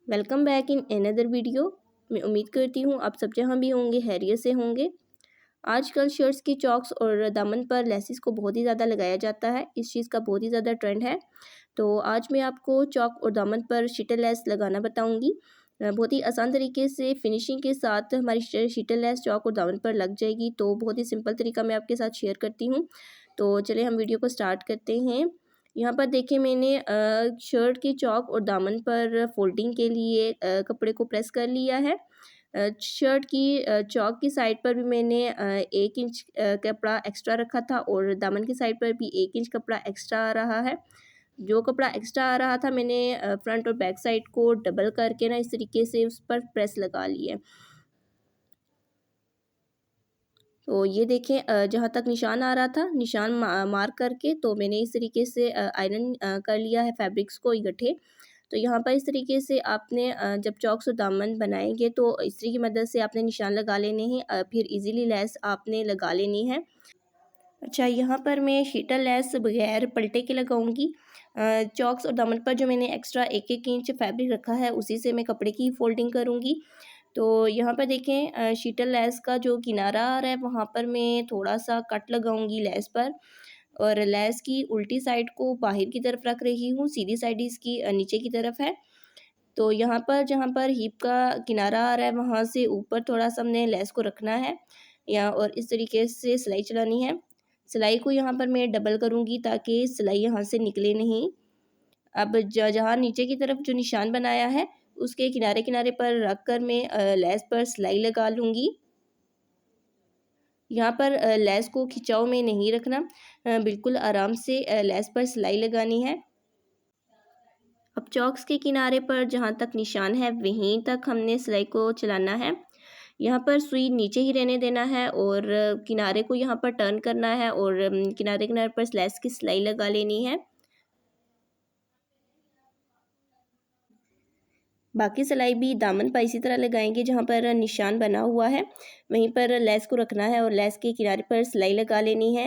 Welcome back in another video. मैं उम्मीद करती हूँ आप सब जहाँ भी होंगे खैरियत से होंगे। आजकल शर्ट्स की चॉक्स और दामन पर लेसिस को बहुत ही ज़्यादा लगाया जाता है। इस चीज़ का बहुत ही ज़्यादा ट्रेंड है। तो आज मैं आपको चॉक और दामन पर शीटल लेस लगाना बताऊँगी। बहुत ही आसान तरीके से फिनिशिंग के साथ हमारी शीटल लेस चॉक और दामन पर लग जाएगी। तो बहुत ही सिंपल तरीका मैं आपके साथ शेयर करती हूँ। तो चलिए हम वीडियो को स्टार्ट करते हैं। यहाँ पर देखिए मैंने शर्ट की चॉक और दामन पर फोल्डिंग के लिए कपड़े को प्रेस कर लिया है। शर्ट की चॉक की साइड पर भी मैंने 1 इंच कपड़ा एक्स्ट्रा रखा था और दामन की साइड पर भी 1 इंच कपड़ा एक्स्ट्रा आ रहा है। जो कपड़ा एक्स्ट्रा आ रहा था मैंने फ्रंट और बैक साइड को डबल करके ना इस तरीके से उस पर प्रेस लगा लिया। तो ये देखें जहाँ तक निशान आ रहा था निशान मार्क करके तो मैंने इस तरीके से आयरन कर लिया है फैब्रिक्स को इकट्ठे। तो यहाँ पर इस तरीके से आपने जब चॉक्स और दामन बनाएंगे तो इस्त्री की मदद से आपने निशान लगा लेने हैं, फिर इजीली लेस आपने लगा लेनी है। अच्छा, यहाँ पर मैं शीटल लेस बगैर पलटे के लगाऊंगी। चॉक्स और दामन पर जो मैंने एक्स्ट्रा 1-1 इंच फैब्रिक रखा है उसी से मैं कपड़े की फोल्डिंग करूँगी। तो यहाँ पर देखें शीटल लेस का जो किनारा आ रहा है वहाँ पर मैं थोड़ा सा कट लगाऊंगी लेस पर, और लेस की उल्टी साइड को बाहर की तरफ रख रही हूँ, सीधी साइड इसकी नीचे की तरफ है। तो यहाँ पर जहाँ पर हिप का किनारा आ रहा है वहाँ से ऊपर थोड़ा सा हमने लेस को रखना है या और इस तरीके से सिलाई चलानी है। सिलाई को यहाँ पर मैं डबल करूँगी ताकि सिलाई यहाँ से निकले नहीं। अब जहाँ नीचे की तरफ जो निशान बनाया है उसके किनारे किनारे पर रख कर मैं लेस पर सिलाई लगा लूँगी। यहाँ पर लेस को खिंचाव में नहीं रखना, बिल्कुल आराम से लेस पर सिलाई लगानी है। अब चॉक्स के किनारे पर जहाँ तक निशान है वहीं तक हमने सिलाई को चलाना है। यहाँ पर सुई नीचे ही रहने देना है और किनारे को यहाँ पर टर्न करना है और किनारे किनारे पर लेस की सिलाई लगा लेनी है। बाकी सिलाई भी दामन पर इसी तरह लगाएंगे, जहाँ पर निशान बना हुआ है वहीं पर लेस को रखना है और लेस के किनारे पर सिलाई लगा लेनी है।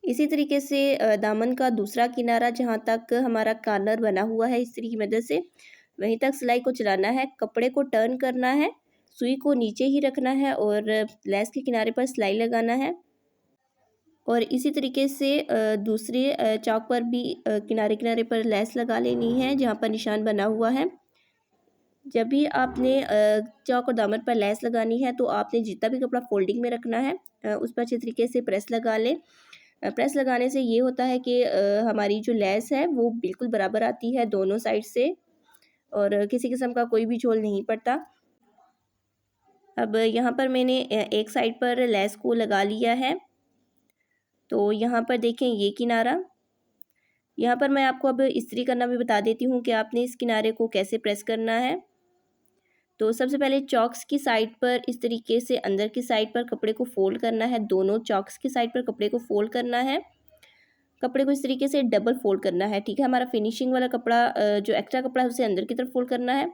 इसी तरीके से दामन का दूसरा किनारा जहाँ तक हमारा कॉर्नर बना हुआ है इस्त्री की मदद से वहीं तक सिलाई को चलाना है। कपड़े को टर्न करना है, सुई को नीचे ही रखना है और लेस के किनारे पर सिलाई लगाना है। और इसी तरीके से दूसरे चौक पर भी किनारे किनारे पर लेस लगा लेनी है जहाँ पर निशान बना हुआ है। जब भी आपने चौक और दामन पर लेस लगानी है तो आपने जितना भी कपड़ा फोल्डिंग में रखना है उस पर अच्छे तरीके से प्रेस लगा लें। प्रेस लगाने से ये होता है कि हमारी जो लेस है वो बिल्कुल बराबर आती है दोनों साइड से और किसी किस्म का कोई भी झोल नहीं पड़ता। अब यहाँ पर मैंने एक साइड पर लेस को लगा लिया है। तो यहाँ पर देखें ये किनारा, यहाँ पर मैं आपको अब इस्त्री करना भी बता देती हूँ कि आपने इस किनारे को कैसे प्रेस करना है। तो सबसे पहले चॉक्स की साइड पर इस तरीके से अंदर की साइड पर कपड़े को फोल्ड करना है, दोनों चॉक्स की साइड पर कपड़े को फोल्ड करना है। कपड़े को इस तरीके से डबल फोल्ड करना है, ठीक है। हमारा फिनिशिंग वाला कपड़ा जो एक्स्ट्रा कपड़ा है उसे अंदर की तरफ फोल्ड करना है।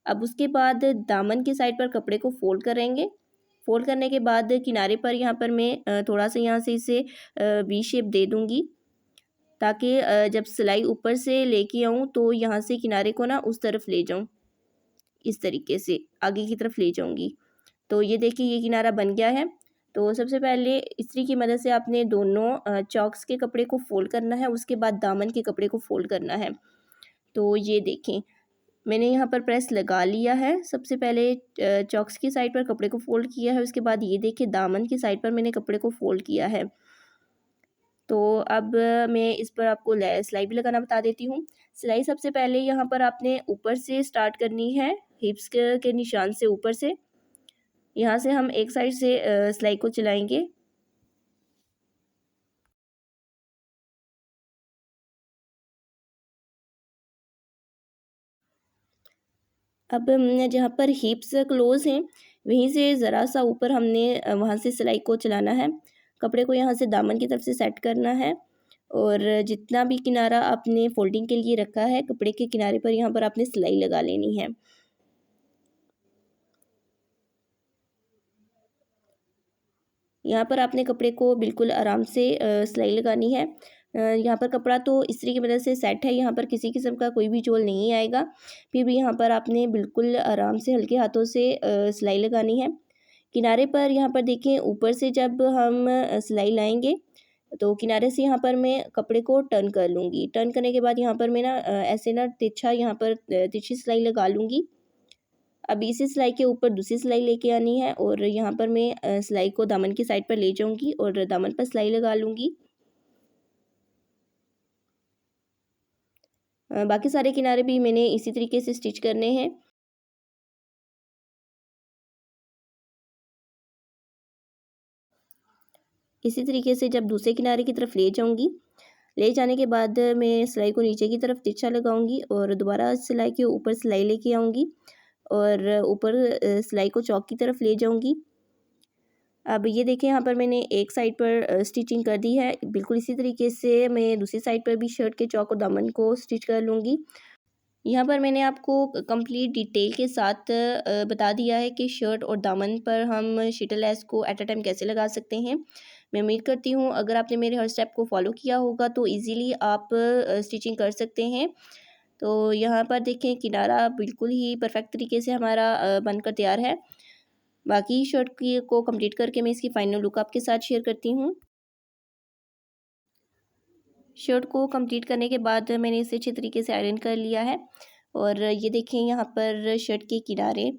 अब उसके बाद दामन की साइड पर कपड़े को फोल्ड करेंगे। फोल्ड करने के बाद किनारे पर यहाँ पर मैं थोड़ा सा यहाँ से इसे वी शेप दे दूँगी ताकि जब सिलाई ऊपर से लेके आऊँ तो यहाँ से किनारे को ना उस तरफ ले जाऊँ, इस तरीके से आगे की तरफ ले जाऊँगी। तो ये देखिए ये किनारा बन गया है। तो सबसे पहले इस्त्री की मदद से आपने दोनों चॉक्स के कपड़े को फोल्ड करना है, उसके बाद दामन के कपड़े को फोल्ड करना है। तो ये देखें मैंने यहाँ पर प्रेस लगा लिया है। सबसे पहले चॉक्स की साइड पर कपड़े को फोल्ड किया है, उसके बाद ये देखिए दामन की साइड पर मैंने कपड़े को फोल्ड किया है। तो अब मैं इस पर आपको सिलाई भी लगाना बता देती हूँ। सिलाई सबसे पहले यहाँ पर आपने ऊपर से स्टार्ट करनी है, हिप्स के निशान से ऊपर से। यहाँ से हम एक साइड से सिलाई को चलाएंगे। अब हमने जहाँ पर हिप्स क्लोज हैं वहीं से ज़रा सा ऊपर हमने वहाँ से सिलाई को चलाना है। कपड़े को यहाँ से दामन की तरफ से सेट करना है और जितना भी किनारा आपने फोल्डिंग के लिए रखा है कपड़े के किनारे पर यहाँ पर आपने सिलाई लगा लेनी है। यहाँ पर आपने कपड़े को बिल्कुल आराम से सिलाई लगानी है। यहाँ पर कपड़ा तो इस्त्री की मदद से सेट है, यहाँ पर किसी किस्म का कोई भी झोल नहीं आएगा। फिर भी यहाँ पर आपने बिल्कुल आराम से हल्के हाथों से सिलाई लगानी है। किनारे पर यहाँ पर देखें, ऊपर से जब हम सिलाई लाएँगे तो किनारे से यहाँ पर मैं कपड़े को टर्न कर लूँगी। टर्न करने के बाद यहाँ पर मैं ना ऐसे ना तिरछा यहाँ पर तिरछी सिलाई लगा लूँगी। अब इसी सिलाई के ऊपर दूसरी सिलाई लेके आनी है और यहाँ पर मैं सिलाई को दामन की साइड पर ले जाऊँगी और दामन पर सिलाई लगा लूँगी। बाकी सारे किनारे भी मैंने इसी तरीके से स्टिच करने हैं। इसी तरीके से जब दूसरे किनारे की तरफ ले जाऊँगी, ले जाने के बाद मैं सिलाई को नीचे की तरफ तिरछा लगाऊँगी और दोबारा सिलाई के ऊपर सिलाई लेके आऊँगी और ऊपर सिलाई को चौक की तरफ ले जाऊँगी। अब ये देखिए, यहाँ पर मैंने एक साइड पर स्टिचिंग कर दी है। बिल्कुल इसी तरीके से मैं दूसरी साइड पर भी शर्ट के चौक और दामन को स्टिच कर लूँगी। यहाँ पर मैंने आपको कंप्लीट डिटेल के साथ बता दिया है कि शर्ट और दामन पर हम शिटर लेस को एट अ टाइम कैसे लगा सकते हैं। मैं उम्मीद करती हूँ अगर आपने मेरे हर स्टेप को फॉलो किया होगा तो इजीली आप स्टिचिंग कर सकते हैं। तो यहाँ पर देखें, किनारा बिल्कुल ही परफेक्ट तरीके से हमारा बनकर तैयार है। बाकी शर्ट की को कंप्लीट करके मैं इसकी फाइनल लुक आपके साथ शेयर करती हूँ। शर्ट को कंप्लीट करने के बाद मैंने इसे अच्छे तरीके से आयरन कर लिया है और ये देखें, यहाँ पर शर्ट के किनारे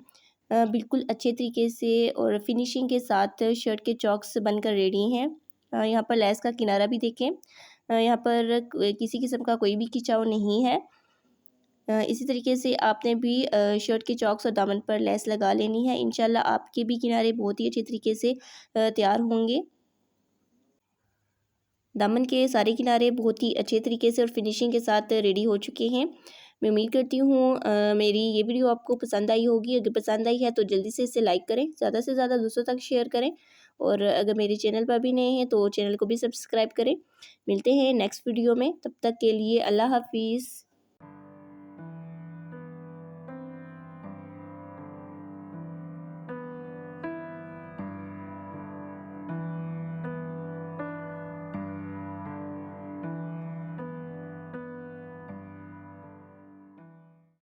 बिल्कुल अच्छे तरीके से और फिनिशिंग के साथ शर्ट के चॉक्स बनकर रेडी हैं। यहाँ पर लेस का किनारा भी देखें, यहाँ पर किसी किस्म का कोई भी खिंचाव नहीं है। इसी तरीके से आपने भी शर्ट के चॉक्स और दामन पर लेस लगा लेनी है। इंशाल्लाह आपके भी किनारे बहुत ही अच्छे तरीके से तैयार होंगे। दामन के सारे किनारे बहुत ही अच्छे तरीके से और फिनिशिंग के साथ रेडी हो चुके हैं। मैं उम्मीद करती हूँ मेरी ये वीडियो आपको पसंद आई होगी। अगर पसंद आई है तो जल्दी से इसे लाइक करें, ज़्यादा से ज़्यादा दूसरों तक शेयर करें और अगर मेरे चैनल पर भी नए हैं तो चैनल को भी सब्सक्राइब करें। मिलते हैं नेक्स्ट वीडियो में, तब तक के लिए अल्लाह हाफ़िज़।